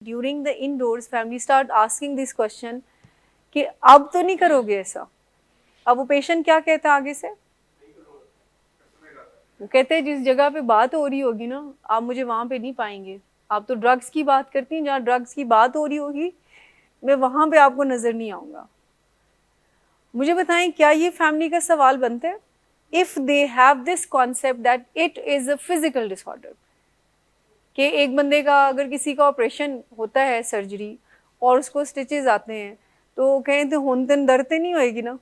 During the indoors, family start asking this question कि अब तो नहीं करोगे ऐसा। अब वो पेशेंट क्या कहता है आगे से, वो कहते हैं जिस जगह पे बात हो रही होगी ना, आप मुझे वहां पे नहीं पाएंगे। आप तो ड्रग्स की बात करती हैं, जहाँ ड्रग्स की बात हो रही होगी मैं वहां पे आपको नजर नहीं आऊंगा। मुझे बताएं, क्या ये फैमिली का सवाल बनता है if they have this concept that it is a physical disorder? कि एक बंदे का अगर किसी का ऑपरेशन होता है, सर्जरी, और उसको स्टिचेस आते हैं, तो कहें तो होनतन दर्द नहीं होएगी ना,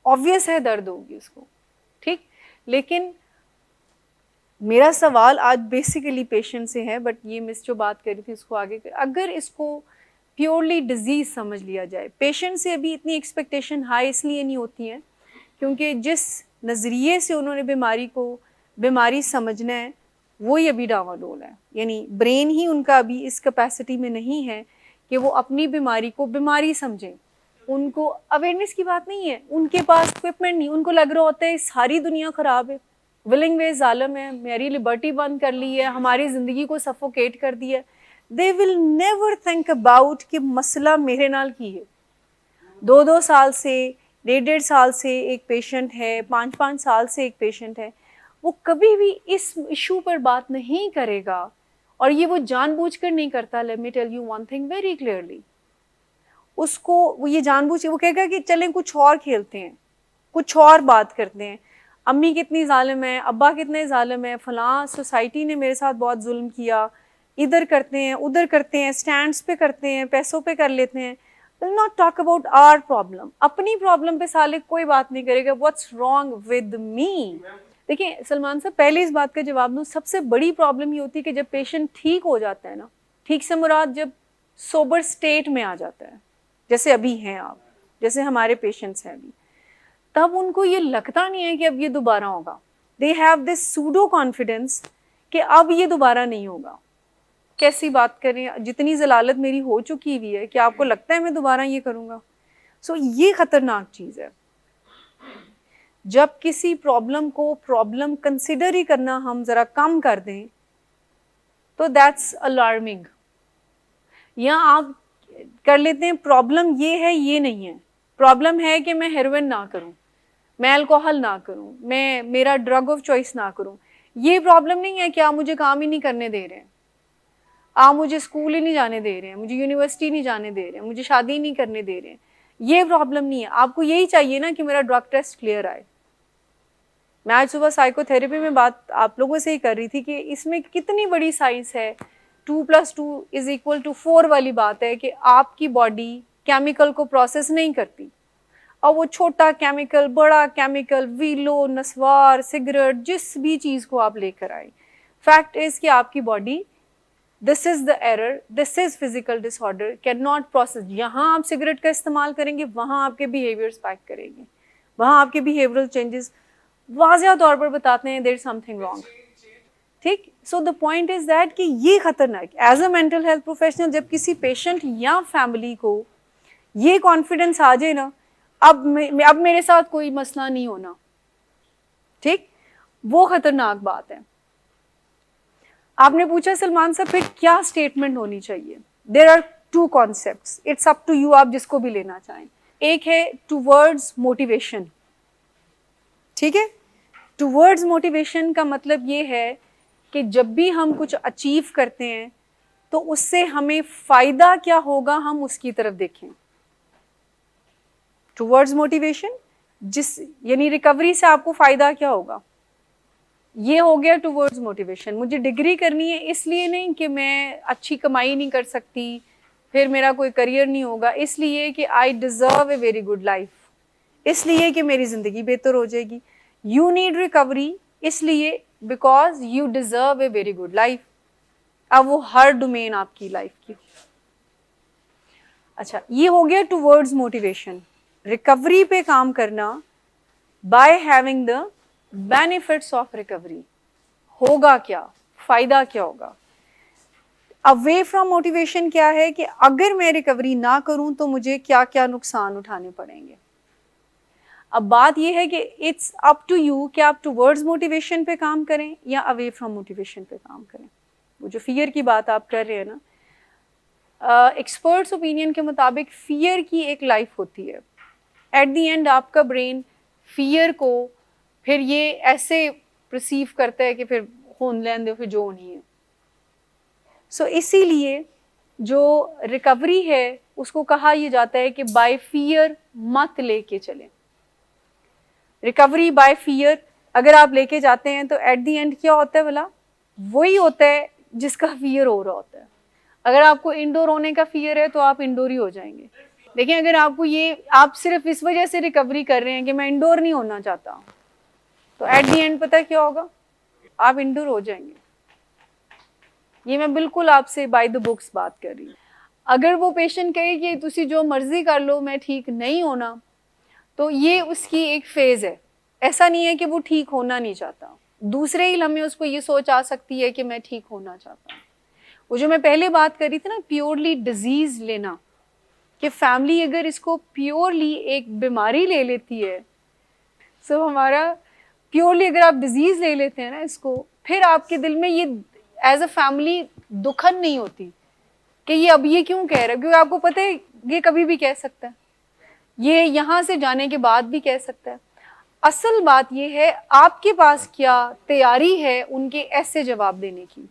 ऑब्वियस है दर्द होगी उसको, ठीक। लेकिन मेरा सवाल आज बेसिकली पेशेंट से है, बट ये मिस जो बात करी थी उसको आगे कर, अगर इसको प्योरली डिजीज समझ लिया जाए, पेशेंट से अभी इतनी एक्सपेक्टेशन हाई इसलिए नहीं होती है क्योंकि जिस नज़रिए से उन्होंने बीमारी समझना है वो ही अभी डावाडोल है। यानी ब्रेन ही उनका अभी इस कैपेसिटी में नहीं है कि वो अपनी बीमारी को बीमारी समझें। उनको अवेयरनेस की बात नहीं है, उनके पास इक्विपमेंट नहीं, उनको लग रहा होता है सारी दुनिया ख़राब है, विलिंग वे जालम है, मेरी लिबर्टी बंद कर ली है, हमारी ज़िंदगी को सफोकेट कर दिया। They will never think about कि मसला मेरे नाल की है। 2-2 साल से, 1.5 साल से एक पेशेंट है, 5-5 साल से एक पेशेंट है, वो कभी भी इस इशू पर बात नहीं करेगा, और ये वो जानबूझकर नहीं करता। Let me tell you one thing very clearly, उसको वो ये जानबूझ, वो कहेगा कि चलें कुछ और खेलते हैं, कुछ और बात करते हैं, अम्मी कितनी जालिम है, अब्बा कितने जालिम है, फलां सोसाइटी ने मेरे साथ बहुत जुल्म किया, इधर करते हैं उधर करते हैं, स्टैंड्स पे करते हैं, पैसों पे कर लेते हैं। Will not talk about our problem, अपनी प्रॉब्लम पे साले कोई बात नहीं करेगा, व्हाट्स रॉन्ग विद मी। देखिए सलमान साहब, पहले इस बात का जवाब दूँ, सबसे बड़ी प्रॉब्लम ये होती है कि जब पेशेंट ठीक हो जाता है ना, ठीक से मुराद जब सोबर स्टेट में आ जाता है, जैसे अभी हैं आप, जैसे हमारे पेशेंट्स हैं अभी, तब उनको ये लगता नहीं है कि अब ये दोबारा होगा। They have this pseudo confidence कि अब ये दोबारा नहीं होगा। कैसी बात करें, जितनी जलालत मेरी हो चुकी हुई है कि आपको लगता है मैं दोबारा ये करूँगा। सो ये खतरनाक चीज़ है। जब किसी प्रॉब्लम को प्रॉब्लम कंसिडर ही करना हम ज़रा कम कर दें तो दैट्स अलार्मिंग। या आप कर लेते हैं प्रॉब्लम ये है ये नहीं है, प्रॉब्लम है कि मैं हेरोइन ना करूं, मैं अल्कोहल ना करूं, मैं मेरा ड्रग ऑफ चॉइस ना करूं। ये प्रॉब्लम नहीं है कि आप मुझे काम ही नहीं करने दे रहे हैं, आप मुझे स्कूल ही नहीं जाने दे रहे हैं, मुझे यूनिवर्सिटी नहीं जाने दे रहे हैं, मुझे शादी ही नहीं करने दे रहे हैं। ये प्रॉब्लम नहीं है। आपको यही चाहिए ना कि मेरा ड्रग टेस्ट क्लियर आए। मैं आज सुबह साइकोथेरेपी में बात आप लोगों से ही कर रही थी कि इसमें कितनी बड़ी साइंस है, 2+2=4 वाली बात है कि आपकी बॉडी केमिकल को प्रोसेस नहीं करती। और वो छोटा केमिकल, बड़ा केमिकल, वीलो, नस्वार, सिगरेट, जिस भी चीज़ को आप लेकर आए, फैक्ट इज़ कि आपकी body, this is the error, this is physical disorder, can not process. यहाँ आप सिगरेट का इस्तेमाल करेंगे, वहाँ आपके बिहेवियर स्पाइक करेंगे, वहाँ आपके बिहेवियरल चेंजेस वाज़िया तौर पर बताते हैं देयर इज समथिंग रॉन्ग, ठीक। So the point is that कि ये खतरनाक, as a mental health professional जब किसी पेशेंट या फैमिली को ये कॉन्फिडेंस आ जाए ना, अब मेरे साथ कोई मसला नहीं होना, ठीक, वो खतरनाक बात है। आपने पूछा सलमान साहब फिर क्या स्टेटमेंट होनी चाहिए। There are 2 concepts, it's up to you, आप जिसको भी लेना चाहें। एक है टूवर्ड्स मोटिवेशन, ठीक है। टूवर्ड्स मोटिवेशन का मतलब ये है कि जब भी हम कुछ अचीव करते हैं तो उससे हमें फायदा क्या होगा, हम उसकी तरफ देखें। टूवर्ड्स मोटिवेशन, जिस यानी रिकवरी से आपको फायदा क्या होगा, ये हो गया टूवर्ड्स मोटिवेशन। मुझे डिग्री करनी है इसलिए नहीं कि मैं अच्छी कमाई नहीं कर सकती, फिर मेरा कोई करियर नहीं होगा, इसलिए कि I deserve a very good life, इसलिए कि मेरी ज़िंदगी बेहतर हो जाएगी। यू नीड रिकवरी इसलिए because you deserve a very good life. अब वो हर डोमेन आपकी लाइफ की। अच्छा, ये हो गया टूवर्ड्स मोटिवेशन, रिकवरी पे काम करना by having the benefits of recovery. होगा क्या, फायदा क्या होगा। अवे फ्रॉम मोटिवेशन क्या है कि अगर मैं रिकवरी ना करूं तो मुझे क्या क्या नुकसान उठाने पड़ेंगे। अब बात यह है कि इट्स अप टू यू कि आप टूवर्ड्स मोटिवेशन पे काम करें या अवे फ्रॉम मोटिवेशन पे काम करें। वो जो फियर की बात आप कर रहे हैं ना, एक्सपर्ट्स ओपिनियन के मुताबिक फियर की एक लाइफ होती है। एट दी एंड आपका ब्रेन फियर को फिर ये ऐसे परसीव करता है कि फिर होन लेन दो, फिर जो नहीं है। सो इसीलिए जो रिकवरी है उसको कहा यह जाता है कि बाय फियर मत लेके चलें। रिकवरी बाय फियर अगर आप लेके जाते हैं तो एट दी एंड क्या होता है भला, वही होता है जिसका फियर हो रहा होता है। अगर आपको इंडोर होने का फियर है तो आप इंडोर ही हो जाएंगे। लेकिन अगर आपको ये, आप सिर्फ इस वजह से रिकवरी कर रहे हैं कि मैं इंडोर नहीं होना चाहता, तो एट दी एंड पता क्या होगा, आप इंडोर हो जाएंगे। ये मैं बिल्कुल आपसे बाय द बुक्स बात कर रही हूँ। अगर वो पेशेंट कहे कि तुसी जो मर्जी कर लो मैं ठीक नहीं होना, तो ये उसकी एक फेज है। ऐसा नहीं है कि वो ठीक होना नहीं चाहता। दूसरे ही लम्हे उसको ये सोच आ सकती है कि मैं ठीक होना चाहता हूँ। वो जो मैं पहले बात कर रही थी ना, प्योरली डिजीज लेना, कि फैमिली अगर इसको प्योरली एक बीमारी ले लेती है, सो हमारा प्योरली अगर आप डिजीज ले लेते हैं ना इसको, फिर आपके दिल में ये एज अ फैमिली दुखन नहीं होती कि ये अब ये क्यों कह रहा है, क्योंकि आपको पता है ये कभी भी कह सकता है, ये यहाँ से जाने के बाद भी कह सकता है। असल बात ये है आपके पास क्या तैयारी है उनके ऐसे जवाब देने की।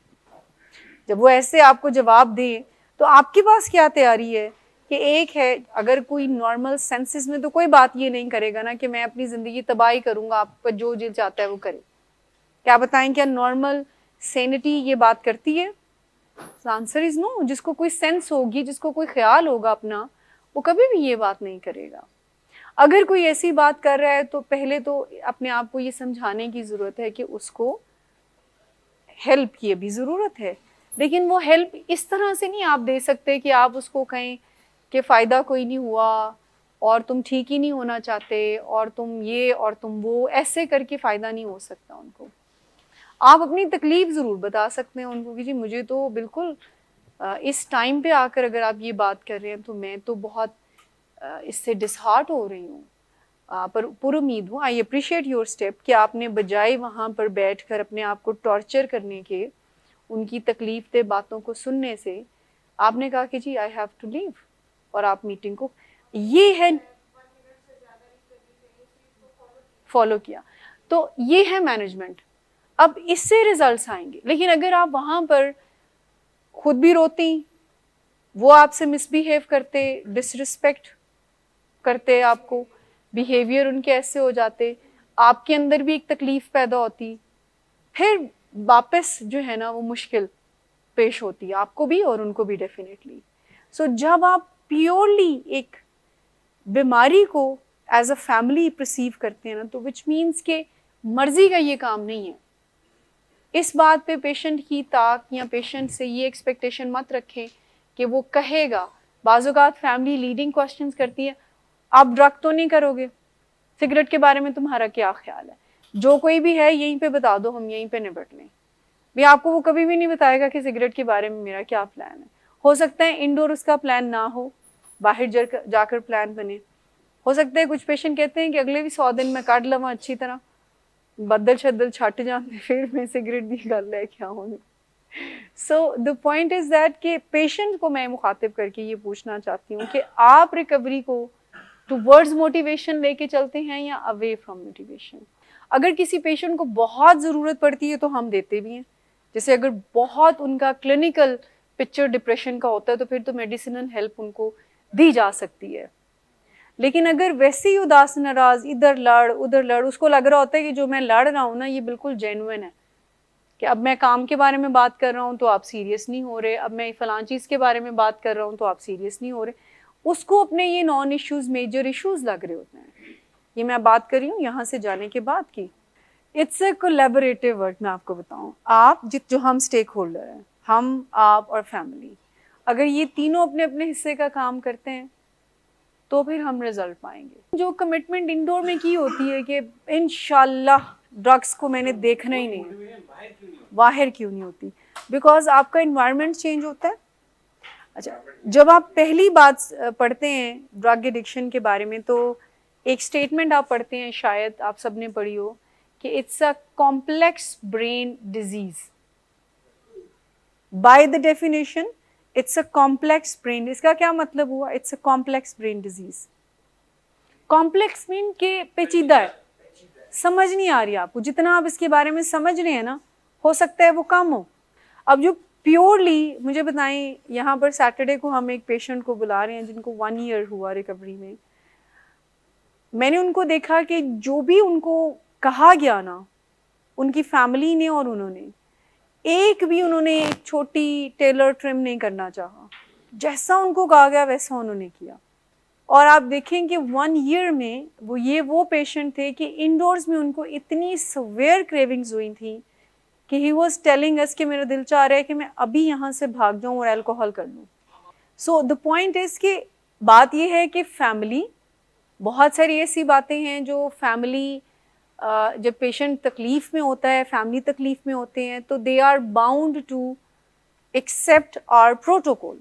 जब वो ऐसे आपको जवाब दें तो आपके पास क्या तैयारी है कि एक है, अगर कोई नॉर्मल सेंसेस में तो कोई बात ये नहीं करेगा ना कि मैं अपनी ज़िंदगी तबाही करूँगा, आपका जो दिल चाहता है वो करे। क्या बताएं, क्या नॉर्मल सैनिटी ये बात करती है? Answer is no. जिसको कोई सेंस होगी, जिसको कोई ख्याल होगा अपना, वो कभी भी ये बात नहीं करेगा। अगर कोई ऐसी बात कर रहा है तो पहले तो अपने आप को ये समझाने की ज़रूरत है कि उसको हेल्प की अभी ज़रूरत है, लेकिन वो हेल्प इस तरह से नहीं आप दे सकते कि आप उसको कहें कि फ़ायदा कोई नहीं हुआ और तुम ठीक ही नहीं होना चाहते और तुम ये और तुम वो, ऐसे करके फ़ायदा नहीं हो सकता उनको। आप अपनी तकलीफ़ ज़रूर बता सकते हैं उनको कि जी मुझे तो बिल्कुल इस टाइम पे आकर अगर आप ये बात कर रहे हैं तो मैं तो बहुत इससे डिसहार्ट हो रही हूँ, पर पुरुमीद हूँ। आई अप्रिशिएट योर स्टेप कि आपने बजाय वहाँ पर बैठकर अपने आप को टॉर्चर करने के, उनकी तकलीफ दे बातों को सुनने से, आपने कहा कि जी आई हैव टू लीव, और आप मीटिंग को ये है फॉलो किया। तो ये है मैनेजमेंट। अब इससे रिजल्ट्स आएंगे। लेकिन अगर आप वहाँ पर खुद भी रोती, वो आपसे मिसबिहेव करते, डिसरिस्पेक्ट करते, आपको बिहेवियर उनके ऐसे हो जाते, आपके अंदर भी एक तकलीफ पैदा होती, फिर वापस जो है ना वो मुश्किल पेश होती है आपको भी और उनको भी डेफिनेटली। सो जब आप प्योरली एक बीमारी को एज अ फैमिली परसीव करते हैं ना, तो विच मीन्स के मर्जी का ये काम नहीं है। इस बात पे पेशेंट की ताक या पेशेंट से ये एक्सपेक्टेशन मत रखें कि वो कहेगा। बाज़-औक़ात फैमिली लीडिंग क्वेश्चंस करती है, आप ड्रग तो नहीं करोगे, सिगरेट के बारे में तुम्हारा क्या ख्याल है, जो कोई भी है यहीं पे बता दो, हम यहीं पे निपट लें। भी आपको वो कभी भी नहीं बताएगा कि सिगरेट के बारे में मेरा क्या प्लान है। हो सकता है इंडोर उसका प्लान ना हो, बाहर जाकर प्लान बने। हो सकता है कुछ पेशेंट कहते हैं कि अगले भी 100 दिन में काट लवा अच्छी तरह, बदल शदल छट जाते, फिर मैं सिगरेट दी गल लेके आऊँगी। सो द पॉइंट इज़ दैट कि पेशेंट को मैं मुखातिब करके ये पूछना चाहती हूँ कि आप रिकवरी को टुवर्ड्स मोटिवेशन लेके चलते हैं या अवे फ्रॉम मोटिवेशन। अगर किसी पेशेंट को बहुत ज़रूरत पड़ती है तो हम देते भी हैं। जैसे अगर बहुत उनका क्लिनिकल पिक्चर डिप्रेशन का होता है तो फिर तो मेडिसिनल हेल्प उनको दी जा सकती है। लेकिन अगर वैसे ही उदास नाराज, इधर लड़ उधर लड़, उसको लग रहा होता है कि जो मैं लड़ रहा हूँ ना ये बिल्कुल जेन्युइन है, कि अब मैं काम के बारे में बात कर रहा हूँ तो आप सीरियस नहीं हो रहे, अब मैं फलां चीज़ के बारे में बात कर रहा हूँ तो आप सीरियस नहीं हो रहे, उसको अपने ये नॉन इश्यूज़ मेजर इश्यूज़ लग रहे होते हैं। ये मैं बात कर रही हूँ यहाँ से जाने के बाद की। It's a collaborative work. मैं आपको बताऊँ, आप जो हम स्टेक होल्डर हैं, हम, आप और फैमिली, अगर ये तीनों अपने अपने हिस्से का काम करते हैं तो फिर हम रिजल्ट पाएंगे। जो कमिटमेंट इंडोर में की होती है कि इंशाल्लाह ड्रग्स को मैंने देखना ही नहीं है, बाहर क्यों नहीं होती? बिकॉज आपका इन्वायरमेंट चेंज होता है। अच्छा, जब आप पहली बात पढ़ते हैं ड्रग एडिक्शन के बारे में तो एक स्टेटमेंट आप पढ़ते हैं, शायद आप सबने पढ़ी हो, कि it's a complex brain disease. By the definition it's a complex brain. इसका क्या मतलब हुआ? It's a complex brain disease. Complex mean के पेचीदा है, समझ नहीं आ रही आपको, जितना आप इसके बारे में समझ रहे हैं ना, हो सकता है वो कम हो। अब जो प्योरली, मुझे बताएं, यहाँ पर सैटरडे को हम एक पेशेंट को बुला रहे हैं जिनको 1 ईयर हुआ रिकवरी में। मैंने उनको देखा कि जो भी उनको कहा गया ना, उनकी फैमिली ने और उन्होंने एक भी उन्होंने एक छोटी टेलर ट्रिम नहीं करना चाहा, जैसा उनको कहा गया वैसा उन्होंने किया। और आप देखें कि 1 ईयर में वो पेशेंट थे कि इंडोर्स में उनको इतनी सवेयर क्रेविंग्स हुई थी कि ही वॉज टेलिंग अस कि मेरा दिल चाह रहा है कि मैं अभी यहाँ से भाग जाऊँ और अल्कोहल कर लूँ। सो द पॉइंट इज़ कि बात ये है कि फैमिली, बहुत सारी ऐसी बातें हैं जो फैमिली, जब पेशेंट तकलीफ़ में होता है, फैमिली तकलीफ़ में होते हैं, तो they are bound to accept our protocol.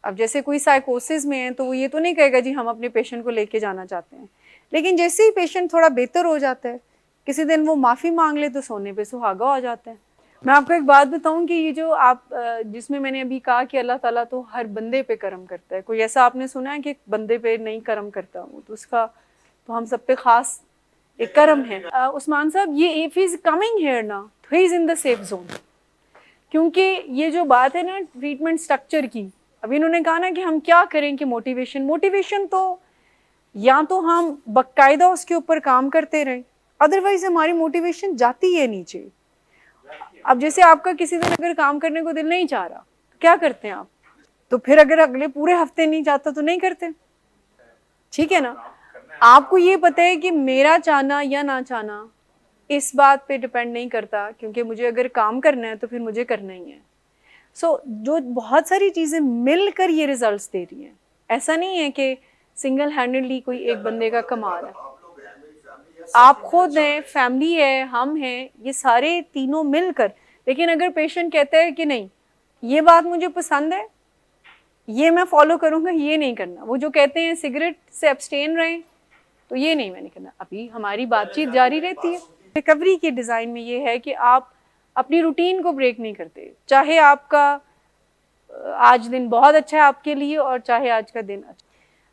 अब जैसे कोई साइकोसिस में है तो वो ये तो नहीं कहेगा जी हम अपने पेशेंट को लेके जाना चाहते हैं, लेकिन जैसे ही पेशेंट थोड़ा बेहतर हो जाता है, किसी दिन वो माफ़ी मांग ले तो सोने पे सुहागा हो जाता है। मैं आपको एक बात बताऊं कि ये जो आप जिसमें मैंने अभी कहा कि अल्लाह ताला तो हर बंदे पे करम करता है, कोई ऐसा आपने सुना है कि बंदे पे नहीं करम करता? वो तो उसका तो हम सब पे ख़ास एक करम है। उस्मान साहब, ये इफ इज़ कमिंग हेयर ना, तो he is in the safe zone. क्योंकि ये जो बात है ना ट्रीटमेंट स्ट्रक्चर की, अभी इन्होंने कहा ना कि हम क्या करें कि मोटिवेशन तो या तो हम बाकायदा उसके ऊपर काम करते रहें, अदरवाइज हमारी मोटिवेशन जाती है नीचे। अब जैसे आपका किसी दिन अगर काम करने को दिल नहीं चाह रहा, तो क्या करते हैं आप? तो फिर अगर अगले पूरे हफ्ते नहीं चाहता तो नहीं करते, ठीक है ना? आपको ये पता है कि मेरा चाहना या ना चाहना इस बात पे डिपेंड नहीं करता, क्योंकि मुझे अगर काम करना है तो फिर मुझे करना ही है। सो जो बहुत सारी चीज़ें मिलकर ये रिजल्ट्स दे रही हैं, ऐसा नहीं है कि सिंगल हैंडेडली कोई एक बंदे का कमाल है। आप खुद हैं, फैमिली है, हम हैं, ये सारे तीनों मिलकर। लेकिन अगर पेशेंट कहता है कि नहीं ये बात मुझे पसंद है, ये मैं फॉलो करूँगा, ये नहीं करना, वो जो कहते हैं सिगरेट से एब्सटेन रहें, तो ये नहीं मैंने करना, अभी हमारी बातचीत जारी रहती है। रिकवरी के डिज़ाइन में ये है कि आप अपनी रूटीन को ब्रेक नहीं करते, चाहे आपका आज दिन बहुत अच्छा है आपके लिए और चाहे आज का दिन अच्छा।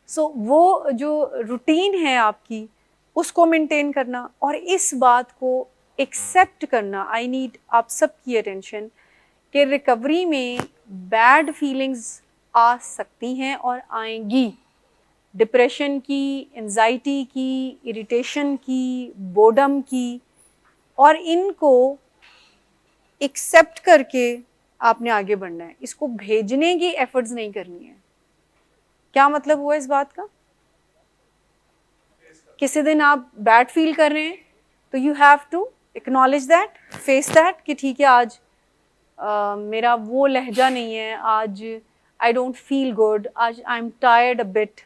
सो वो जो रूटीन है आपकी, उसको मेंटेन करना और इस बात को एक्सेप्ट करना। आई नीड आप सबकी अटेंशन कि रिकवरी में बैड फीलिंग्स आ सकती हैं और आएंगी, डिप्रेशन की, एंजाइटी की, इरिटेशन की, बोर्डम की, और इनको एक्सेप्ट करके आपने आगे बढ़ना है। इसको भेजने की एफर्ट्स नहीं करनी है। क्या मतलब हुआ इस बात का? किसी दिन आप बैड फील कर रहे हैं तो you have to acknowledge that, face that कि ठीक है आज मेरा वो लहजा नहीं है, आज आई डोंट फील गुड, आज I am tired a bit,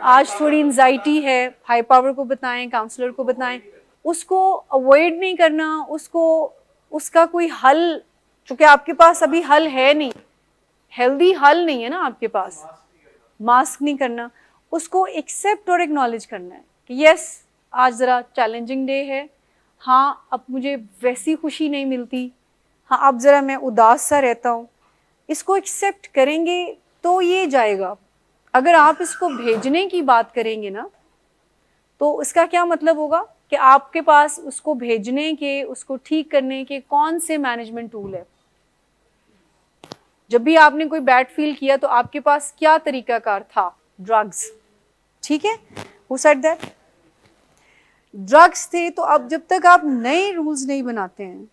आज थोड़ी एंजाइटी है। हाई पावर को बताएं, काउंसलर को बताएं। उसको अवॉइड नहीं करना, उसको उसका कोई हल, चूँकि आपके पास अभी हल है नहीं, हेल्दी हल नहीं है ना आपके पास, मास्क नहीं करना, उसको एक्सेप्ट और एक्नॉलेज करना है कि यस आज ज़रा चैलेंजिंग डे है, हाँ अब मुझे वैसी खुशी नहीं मिलती, हाँ अब ज़रा मैं उदास सा रहता हूँ। इसको एक्सेप्ट करेंगे तो ये जाएगा। अगर आप इसको भेजने की बात करेंगे ना, तो इसका क्या मतलब होगा कि आपके पास उसको भेजने के, उसको ठीक करने के कौन से मैनेजमेंट टूल है। जब भी आपने कोई बैड फील किया तो आपके पास क्या तरीकाकार था? ड्रग्स, ठीक है, हु सेड दैट? ड्रग्स थे। तो अब जब तक आप नए रूल्स नहीं बनाते हैं,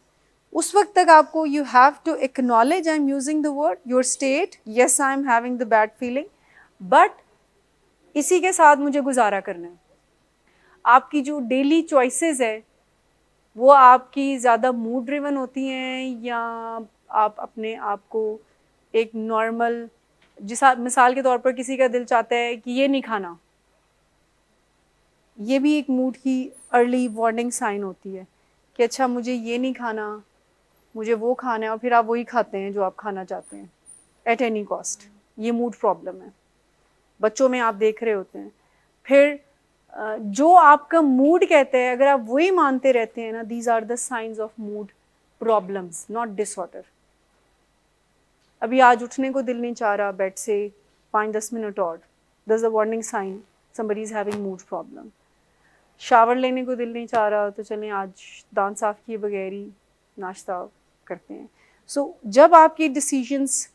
उस वक्त तक आपको you have to acknowledge, I am using the word, your state, yes I am having the bad feeling, but इसी के साथ मुझे गुजारा करना है। आपकी जो डेली चॉइसेस है वो आपकी ज़्यादा मूड ड्रिवन होती हैं, या आप अपने आप को एक नॉर्मल, जिस मिसाल के तौर पर किसी का दिल चाहता है कि ये नहीं खाना, ये भी एक मूड की अर्ली वार्निंग साइन होती है कि अच्छा मुझे ये नहीं खाना, मुझे वो खाना है, और फिर आप वही खाते हैं जो आप खाना चाहते हैं एट एनी कॉस्ट। ये मूड प्रॉब्लम है, बच्चों में आप देख रहे होते हैं। फिर जो आपका मूड कहते हैं, अगर आप वही मानते रहते हैं ना, these are the science of mood problems, not disorder. अभी आज उठने को दिल नहीं चाह रहा बेड से 5-10 मिनट और, that's a warning sign somebody is having mood problem. Shower लेने को दिल नहीं चाह रहा तो चलें आज दांत साफ़ किए बगैर ही नाश्ता करते हैं। सो जब आपके डिसीजंस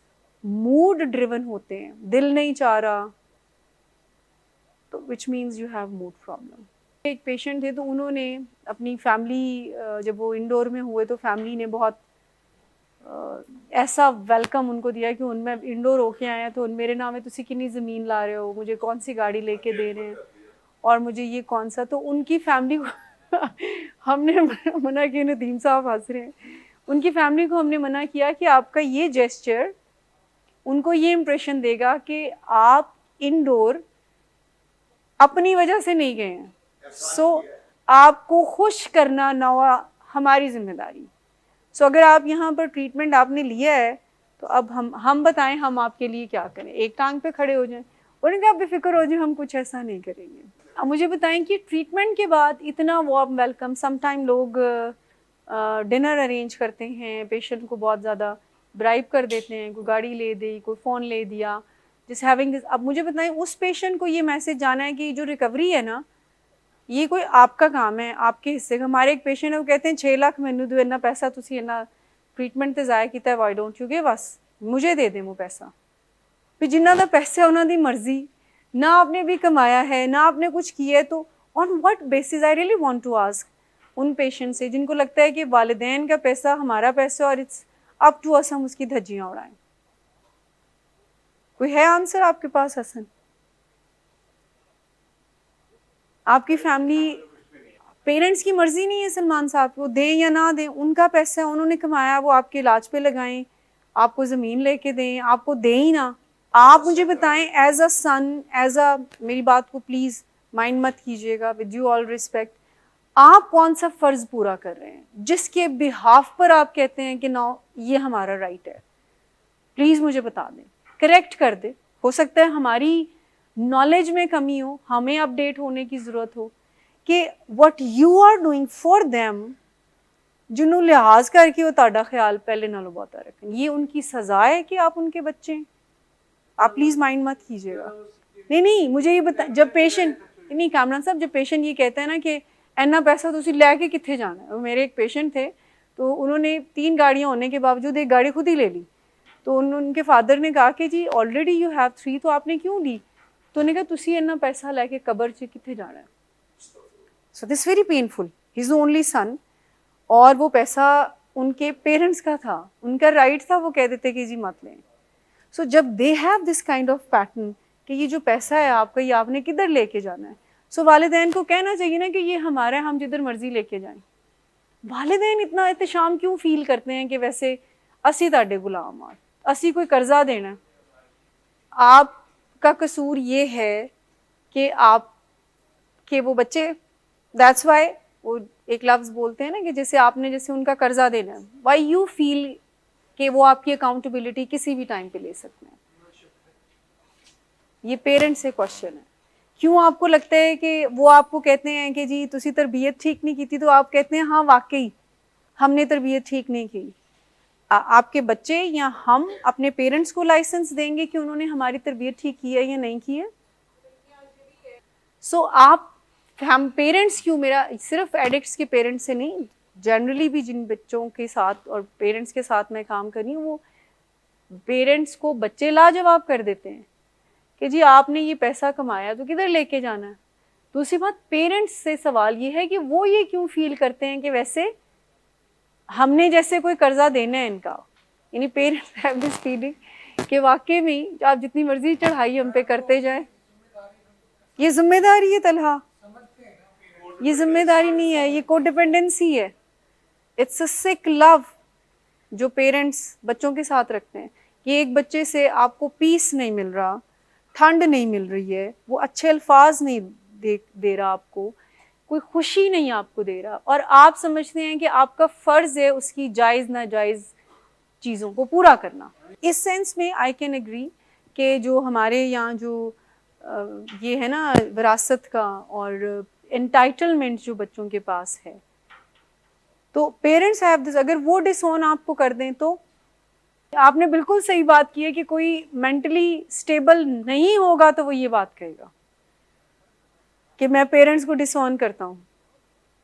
मूड ड्रिवन होते हैं, दिल नहीं चाह रहा, तो which means you have mood problem. एक पेशेंट थे तो उन्होंने अपनी फैमिली, जब वो इंडोर में हुए तो फैमिली ने बहुत ऐसा वेलकम उनको दिया कि उनमें इंडोर होके आए हैं तो मेरे नाम है तुसी कितनी ज़मीन ला रहे हो, मुझे कौन सी गाड़ी लेके दे रहे हैं और मुझे ये कौन सा, तो उनकी फैमिली को हमने मना किया, नदीम साहब हंस रहे हैं, उनकी फैमिली को हमने मना किया कि आपका ये जेस्चर उनको ये इम्प्रेशन देगा कि आप इंडोर अपनी वजह से नहीं गए हैं, सो आपको खुश करना ना हमारी जिम्मेदारी। सो अगर आप यहाँ पर ट्रीटमेंट आपने लिया है तो अब हम बताएं हम आपके लिए क्या करें, एक टांग पे खड़े हो जाएं, उन्हें आप बेफिक्र हो जाए, हम कुछ ऐसा नहीं करेंगे। अब मुझे बताएं कि ट्रीटमेंट के बाद इतना वार्म वेलकम, समटाइम लोग डिनर अरेंज करते हैं, पेशेंट को बहुत ज़्यादा ब्राइब कर देते हैं, कोई गाड़ी ले दी, कोई फ़ोन ले दिया, जिस हैविंग दिस। अब मुझे बताएं उस पेशेंट को ये मैसेज जाना है कि जो रिकवरी है ना, ये कोई आपका काम है, आपके हिस्से का। हमारे एक पेशेंट है वो कहते हैं 6 लाख मैनू दो, इन्ना पैसा तुसी इन्ना ट्रीटमेंट ते ज़ाया किया, why don't you give us, मुझे दे दें वो पैसा। फिर जिन्ना दा पैसा उन्होंने मर्जी, ना आपने भी कमाया है ना आपने कुछ किया है, तो on what basis, I really want to ask उन पेशेंट से जिनको लगता है कि वालिदैन का पैसा हमारा पैसा और इट्स अप टू अस, हम उसकी धज्जियाँ उड़ाएं। कोई है आंसर आपके पास हसन? आपकी फैमिली, पेरेंट्स की मर्जी नहीं है सलमान साहब को दें या ना दें, उनका पैसा है, उन्होंने कमाया, वो आपके इलाज पे लगाएं, आपको ज़मीन लेके दें, आपको दें ही ना। आप मुझे बताएं as a sun, as a, मेरी बात को प्लीज़ माइंड मत कीजिएगा, विद यू ऑल रिस्पेक्ट, आप कौन सा फ़र्ज़ पूरा कर रहे हैं जिसके बिहाफ पर आप कहते हैं कि ना ये हमारा राइट है? प्लीज़ मुझे बता दें, करेक्ट कर दे। हो सकता है हमारी नॉलेज में कमी हो, हमें अपडेट होने की ज़रूरत हो कि what you are doing for them, जिन्होंने लिहाज करके वो ताड़ा ख्याल पहले नालों बहुत रखें, ये उनकी सज़ा है कि आप उनके बच्चे हैं। आप प्लीज़ माइंड मत कीजिएगा। नहीं नहीं, मुझे ये बता, जब पेशेंट, नहीं कामरान साहब, जब पेशेंट ये कहता है ना कि इन्ना पैसा तुसी लैके कित्थे जाना है, मेरे एक पेशेंट थे तो उन्होंने 3 गाड़ियाँ होने के बावजूद एक गाड़ी खुद ही ले ली, तो उनके फादर ने कहा कि जी ऑलरेडी यू हैव 3, तो आपने क्यों ली? तो उन्होंने कहा तुसी इन्ना पैसा लैके कबर च कित्थे जाना है। So this very painful, he is the only son, और वो पैसा उनके पेरेंट्स का था, उनका राइट था, वो कह देते कि जी मत लें। सो जब they have this kind of pattern कि ये जो पैसा है आपका, ये आपने किधर लेके जाना है, सो वालिदैन को कहना चाहिए ना कि ये हमारा है, हम जिधर मर्जी लेके जाएं। वालिदैन इतना एहतशाम क्यों फील करते हैं कि वैसे असी ताडे गुलाम आ, असी कोई कर्जा देना? आपका कसूर ये है कि आप के वो बच्चे, दैट्स वाई वो एक लफ्ज़ बोलते हैं ना कि जैसे आपने जैसे उनका कर्जा देना है, वाई यू फील कि वो आपकी अकाउंटेबिलिटी किसी भी टाइम पे ले सकते हैं। ये पेरेंट्स से क्वेश्चन है। क्यों आपको लगता है कि वो आपको कहते हैं कि जी तुसी तरबियत ठीक नहीं की थी, तो आप कहते हैं हाँ वाकई हमने तरबियत ठीक नहीं की। आपके बच्चे या हम अपने पेरेंट्स को लाइसेंस देंगे कि उन्होंने हमारी तरबियत ठीक की है या नहीं की है? सो आप, हम पेरेंट्स क्यों, मेरा सिर्फ एडिक्ट्स के पेरेंट्स से नहीं, जनरली भी जिन बच्चों के साथ और पेरेंट्स के साथ मैं काम कर रही हूँ, वो पेरेंट्स को बच्चे लाजवाब कर देते हैं कि जी आपने ये पैसा कमाया तो किधर लेके जाना है। दूसरी बात, पेरेंट्स से सवाल ये है कि वो ये क्यों फील करते हैं कि वैसे हमने जैसे कोई कर्जा देना है इनका, यानी पेरेंट्स हैव दिस फीलिंग कि वाकई में आप जितनी मर्जी चढ़ाई हम पे करते जाएं, ये जिम्मेदारी है तलहा, ये जिम्मेदारी नहीं है, ये कोडिपेंडेंसी है, इट्स अ सिक लव जो पेरेंट्स बच्चों के साथ रखते हैं कि एक बच्चे से आपको पीस नहीं मिल रहा, ठंड नहीं मिल रही है, वो अच्छे अल्फाज नहीं दे रहा आपको, कोई खुशी नहीं आपको दे रहा, और आप समझते हैं कि आपका फ़र्ज़ है उसकी जायज़ नाजायज़ चीज़ों को पूरा करना। इस सेंस में आई कैन एग्री कि जो हमारे यहाँ जो ये है ना विरासत का और एंटाइटलमेंट जो बच्चों के पास है, तो पेरेंट्स हैव दिस, अगर वो डिसोन आपको कर दें तो आपने बिल्कुल सही बात की है कि कोई मेंटली स्टेबल नहीं होगा तो वो ये बात कहेगा कि मैं पेरेंट्स को डिसऑन करता हूँ।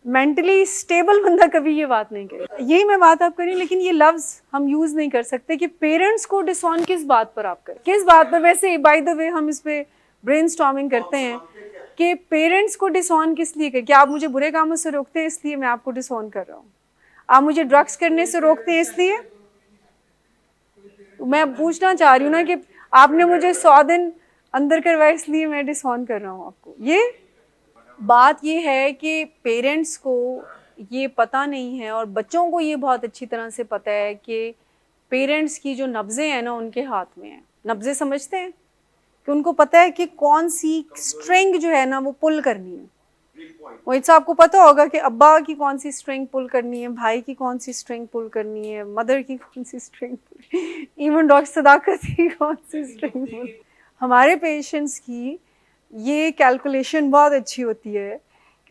मेंटली स्टेबल बंदा कभी ये बात नहीं करेगा। यही मैं बात आप करी, लेकिन ये लफ्ज हम यूज नहीं कर सकते कि पेरेंट्स को डिसऑन किस बात पर आप करें, किस बात पर। वैसे बाय द वे हम इस पे ब्रेनस्टॉर्मिंग करते हैं कि पेरेंट्स को डिसऑन किस लिए करें। क्या आप मुझे बुरे कामों से रोकते हैं इसलिए मैं आपको डिसऑन कर रहा हूँ? आप मुझे ड्रग्स करने से रोकते हैं इसलिए? तो मैं पूछना चाह रही हूँ ना कि आपने मुझे 100 दिन अंदर करवाया इसलिए मैं डिसऑन कर रहा हूँ आपको। ये बात ये है कि पेरेंट्स को ये पता नहीं है और बच्चों को ये बहुत अच्छी तरह से पता है कि पेरेंट्स की जो नब्ज़ें हैं ना उनके हाथ में है। नब्ज़ें समझते हैं कि उनको पता है कि कौन सी स्ट्रिंग जो है ना वो पुल करनी है। वही से आपको पता होगा कि अब्बा की कौन सी स्ट्रिंग पुल करनी है, भाई की कौन सी स्ट्रिंग पुल करनी है, मदर की कौन सी स्ट्रिंग पुल, इवन डॉक्टर सदाकत की कौन सी स्ट्रिंग पुल। हमारे पेशेंट्स की ये कैलकुलेशन बहुत अच्छी होती है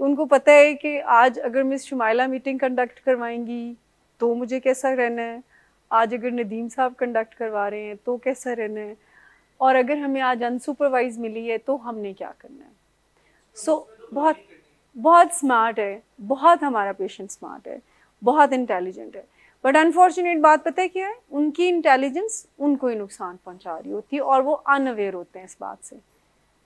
कि उनको पता है कि आज अगर मिस शुमाइला मीटिंग कंडक्ट करवाएंगी तो मुझे कैसा रहना है, आज अगर नदीम साहब कंडक्ट करवा रहे हैं तो कैसा रहना है, और अगर हमें आज अनसुपरवाइज मिली है तो हमने क्या करना है। सो बहुत बहुत स्मार्ट है, बहुत हमारा पेशेंट स्मार्ट है, बहुत इंटेलिजेंट है। बट अनफॉर्चुनेट बात पता है क्या है, उनकी इंटेलिजेंस उनको ही नुकसान पहुंचा रही होती है और वो अनअवेयर होते हैं इस बात से।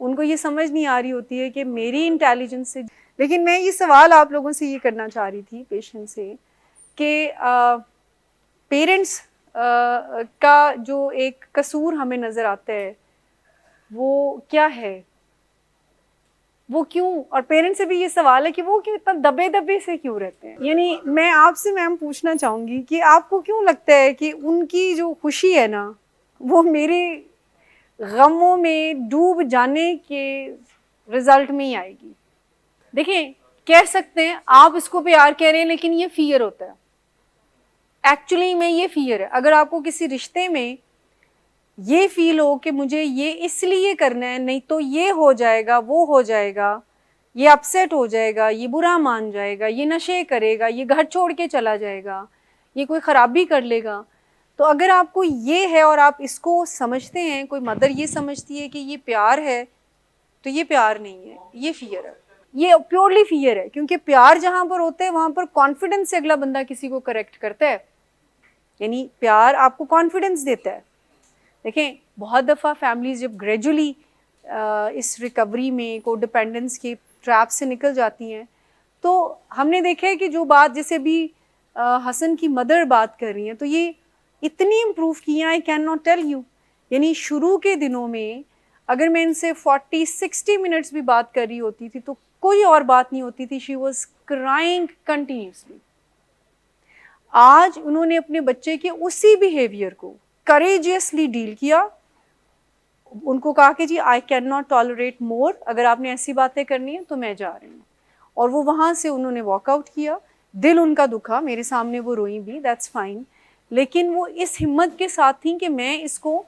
उनको ये समझ नहीं आ रही होती है कि मेरी इंटेलिजेंस से। लेकिन मैं ये सवाल आप लोगों से ये करना चाह रही थी पेशेंट से कि पेरेंट्स का जो एक कसूर हमें नज़र आता है वो क्या है, वो क्यों, और पेरेंट्स से भी ये सवाल है कि वो क्यों इतना दबे दबे से क्यों रहते हैं। यानी मैं आपसे मैम पूछना चाहूँगी कि आपको क्यों लगता है कि उनकी जो खुशी है ना वो मेरे गमों में डूब जाने के रिजल्ट में ही आएगी। देखिए, कह सकते हैं आप इसको प्यार कह रहे हैं लेकिन ये फियर होता है। एक्चुअली में ये फियर है। अगर आपको किसी रिश्ते में ये फील हो कि मुझे ये इसलिए करना है नहीं तो ये हो जाएगा, वो हो जाएगा, ये अपसेट हो जाएगा, ये बुरा मान जाएगा, ये नशे करेगा, ये घर छोड़ के चला जाएगा, ये कोई ख़राबी कर लेगा, तो अगर आपको ये है और आप इसको समझते हैं, कोई मदर ये समझती है कि ये प्यार है, तो ये प्यार नहीं है, ये फियर है। ये प्योरली फियर है, क्योंकि प्यार जहाँ पर होता है वहाँ पर कॉन्फिडेंस से अगला बंदा किसी को करेक्ट करता है। यानी प्यार आपको कॉन्फिडेंस देता है। देखें, बहुत दफ़ा फैमिलीज जब ग्रेजुअली इस रिकवरी में को डिपेंडेंस के ट्रैप से निकल जाती हैं, तो हमने देखा है कि जो बात जैसे भी हसन की मदर बात कर रही हैं, तो ये इतनी इम्प्रूव की हैं, I can not tell you. यानी शुरू के दिनों में अगर मैं इनसे 40-60 मिनट्स भी बात कर रही होती थी तो कोई और बात नहीं होती थी, शी वॉज क्राइंग कंटिन्यूसली। आज उन्होंने अपने बच्चे के उसी बिहेवियर को करेजियसली डील किया। उनको कहा कि जी आई कैन नॉट टॉलरेट मोर, अगर आपने ऐसी बातें करनी है तो मैं जा रही हूँ, और वो वहाँ से उन्होंने वॉकआउट किया। दिल उनका दुखा, मेरे सामने वो रोई भी, दैट्स फाइन, लेकिन वो इस हिम्मत के साथ थी कि मैं इसको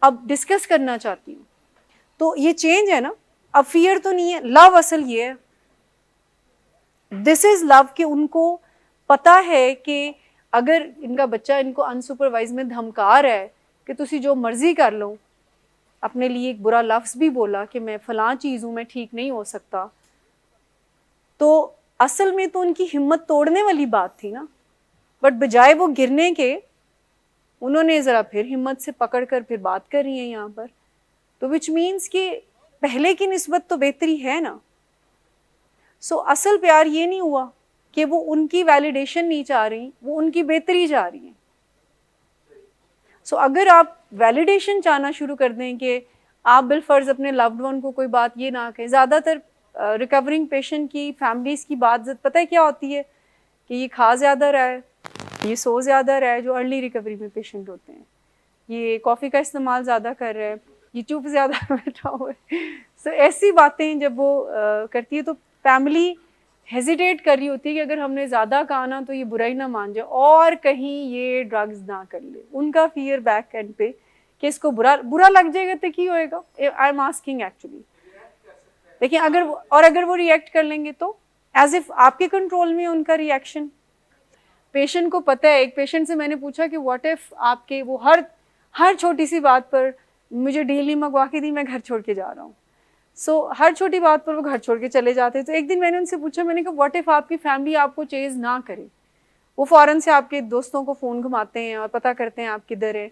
अब डिस्कस करना चाहती हूँ। तो ये चेंज है ना, अब फियर तो नहीं है, लव असल ये है, दिस इज लव, कि उनको पता है कि अगर इनका बच्चा इनको अनसुपरवाइज में धमका रहा है कि तुसी जो मर्जी कर लो, अपने लिए एक बुरा लफ्ज़ भी बोला कि मैं फलां चीज़ हूँ, मैं ठीक नहीं हो सकता, तो असल में तो उनकी हिम्मत तोड़ने वाली बात थी ना। बट बजाय वो गिरने के, उन्होंने ज़रा फिर हिम्मत से पकड़ कर फिर बात कर रही हैं यहाँ पर, तो विच मीन्स कि पहले की निस्बत तो बेहतरी है ना। सो असल प्यार ये नहीं हुआ कि वो उनकी वैलिडेशन नहीं चाह रही, वो उनकी बेहतरी चाह रही हैं। सो अगर आप वैलिडेशन चाहना शुरू कर दें कि आप बिलफर्ज अपने लव्ड वन को कोई बात ये ना कहें, ज़्यादातर रिकवरिंग पेशेंट की फैमिलीज़ की बात पता है क्या होती है कि ये खा ज़्यादा रहा है, ये सो ज़्यादा रहा है, जो अर्ली रिकवरी में पेशेंट होते हैं, ये कॉफ़ी का इस्तेमाल ज़्यादा कर रहा है, ये चुप ज़्यादा बैठा हुआ है। सो ऐसी बातें जब वो करती है तो फैमिली हेजिटेट कर रही होती है कि अगर हमने ज़्यादा कहा ना तो ये बुरा ही ना मान जाए और कहीं ये ड्रग्स ना कर ले। उनका फियर बैक एंड पे कि इसको बुरा लग जाएगा तो क्या होएगा, आई एम आस्किंग एक्चुअली। देखिए, अगर वो रिएक्ट कर लेंगे तो एज इफ आपके कंट्रोल में उनका रिएक्शन, पेशेंट को पता है, एक पेशेंट से मैंने पूछा कि व्हाट इफ आपके वो हर छोटी सी बात पर मुझे डील नहीं मंगवा के दी, मैं घर छोड़ के जा रहा हूँ। हर छोटी बात पर वो घर छोड़ के चले जाते। तो एक दिन मैंने उनसे पूछा, मैंने कहा व्हाट इफ आपकी फैमिली आपको चेज ना करे, वो फ़ौरन से आपके दोस्तों को फ़ोन घुमाते हैं और पता करते हैं आप किधर है।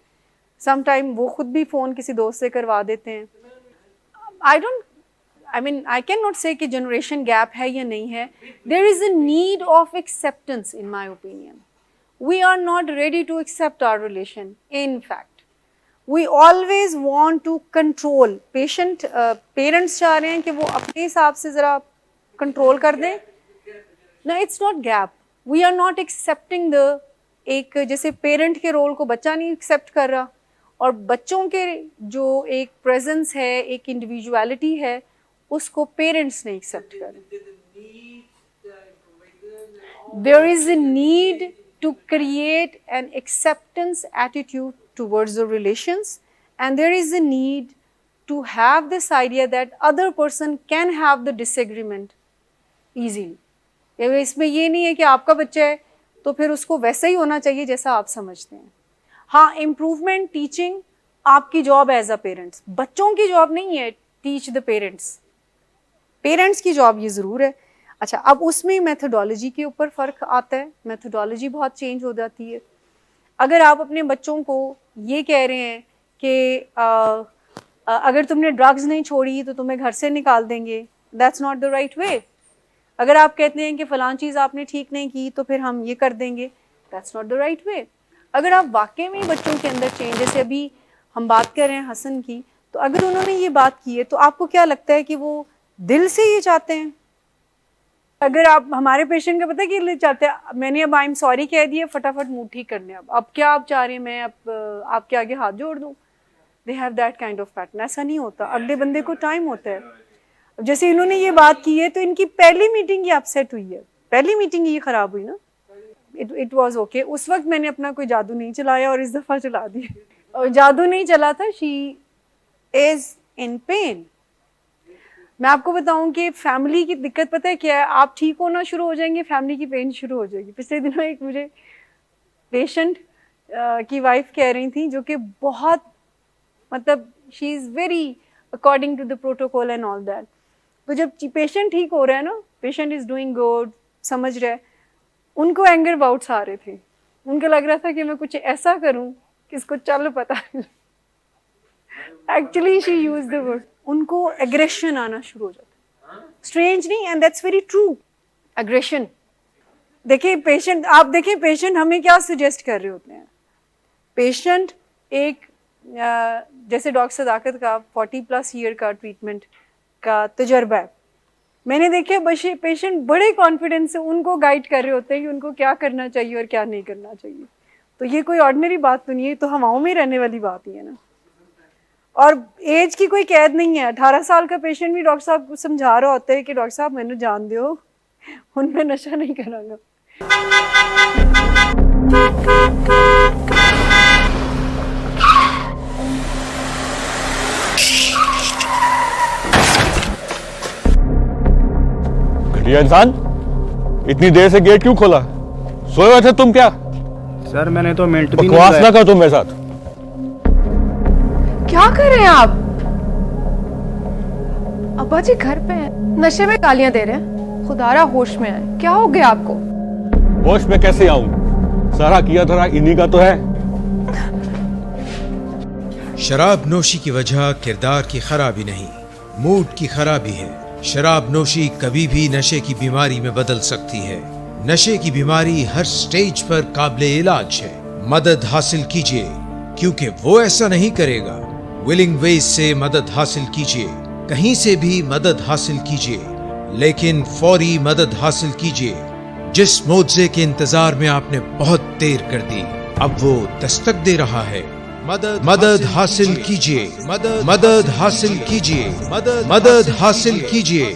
सम टाइम वो खुद भी फ़ोन किसी दोस्त से करवा देते हैं। आई कैन नॉट से कि जनरेशन गैप है या नहीं है। There is a need of acceptance in my opinion. We are not ready to accept our relation. In fact we always want to control. Parents चाह रहे हैं कि वो अपने हिसाब से ज़रा कंट्रोल कर दें। ना, it's not gap, we are not accepting the, एक जैसे पेरेंट के रोल को बच्चा नहीं एक्सेप्ट कर रहा, और बच्चों के जो एक प्रेजेंस है, एक इंडिविजुअलिटी है, उसको पेरेंट्स नहीं एक्सेप्ट कर रहे। There is a need to create an acceptance attitude towards the relations, and there is a need to have this idea that other person can have the disagreement easily। इसमें ये नहीं है कि आपका बच्चा है तो फिर उसको वैसा ही होना चाहिए जैसा आप समझते हैं। हाँ, इम्प्रूवमेंट, टीचिंग आपकी जॉब एज अ पेरेंट्स, बच्चों की जॉब नहीं है टीच द पेरेंट्स। पेरेंट्स की जॉब ये ज़रूर है। अच्छा, अब उसमें मेथोडोलॉजी के ऊपर फ़र्क आता है, मेथोडोलॉजी बहुत चेंज हो जाती है। अगर आप अपने बच्चों को ये कह रहे हैं कि अगर तुमने ड्रग्स नहीं छोड़ी तो तुम्हें घर से निकाल देंगे, that's not the right way. अगर आप कहते हैं कि फ़लाँ चीज़ आपने ठीक नहीं की तो फिर हम ये कर देंगे, that's not the right way. अगर आप वाकई में बच्चों के अंदर चेंज, जैसे अभी हम बात कर रहे हैं हसन की, तो अगर उन्होंने ये बात की है तो आपको क्या लगता है कि वो दिल से ये चाहते हैं? अगर आप हमारे पेशेंट का पता है कि चाहते हैं, मैंने अब आई एम सॉरी कह दिया, फटाफट मूड ठीक करने, अब क्या आप चाह रहे हैं मैं अब आपके आगे हाथ जोड़ दूं? They have that kind of pattern. ऐसा नहीं होता, अगले बंदे को टाइम होता है। अब जैसे इन्होंने ये बात की है तो इनकी पहली मीटिंग ये अपसेट हुई है, पहली मीटिंग ये ख़राब हुई ना, इट वॉज ओके। उस वक्त मैंने अपना कोई जादू नहीं चलाया और इस दफ़ा चला दिया, और जादू नहीं चला था। She is in pen. मैं आपको बताऊं कि फैमिली की दिक्कत पता है क्या है, आप ठीक होना शुरू हो जाएंगे, फैमिली की पेन शुरू हो जाएगी। पिछले दिनों एक मुझे पेशेंट की वाइफ कह रही थी, जो कि बहुत मतलब she is very according to the protocol and all that. तो जब पेशेंट ठीक हो रहा है ना, पेशेंट इज़ डूइंग गुड, समझ रहा है, उनको एंगर बाउट्स आ रहे थे। उनको लग रहा था कि मैं कुछ ऐसा करूं कि इसको चल पता। Actually she use the word, उनको एग्रेशन आना शुरू हो जाता है। स्ट्रेंज नहीं, and that's very true. Aggression, देखिए पेशेंट, आप देखिए पेशेंट हमें क्या सजेस्ट कर रहे होते हैं। पेशेंट एक जैसे डॉक्टर सदाकत का 40+ ईयर का ट्रीटमेंट का तजर्बा है, मैंने देखे बच्चे पेशेंट बड़े कॉन्फिडेंस से उनको गाइड कर रहे होते हैं कि उनको क्या करना चाहिए और क्या नहीं करना चाहिए। तो ये कोई ऑर्डिनरी बात तो नहीं है, तो हवाओं में रहने वाली बात ही है ना। और एज की कोई कैद नहीं है। 18 साल का पेशेंट भी डॉक्टर साहब को समझा रहा होता है कि डॉक्टर साहब मैंने जान दो, उनमें नशा नहीं करांगा। घटिया इंसान, इतनी देर से गेट क्यों खोला? सोए हुए थे तुम क्या? सर मैंने तो मिनट भी बकवास ना कर तुम मेरे साथ। क्या कर रहे हैं आप? अब्बा जी घर पे हैं, नशे में गालियां दे रहे हैं। खुदारा होश में आए, क्या हो गया आपको? होश में कैसे आऊं? सारा किया धरा इन्हीं का तो है। शराब नोशी की वजह किरदार की खराबी नहीं, मूड की खराबी है। शराब नोशी कभी भी नशे की बीमारी में बदल सकती है। नशे की बीमारी हर स्टेज पर काबिले इलाज है। मदद हासिल कीजिए, क्योंकि वो ऐसा नहीं करेगा। विलिंग वेज से मदद हासिल कीजिए, कहीं से भी मदद हासिल कीजिए, लेकिन फौरी मदद हासिल कीजिए। जिस मुआवजे के इंतजार में आपने बहुत देर कर दी, अब वो दस्तक दे रहा है। मदद हासिल कीजिए, मदद हासिल कीजिए, मदद हासिल कीजिए।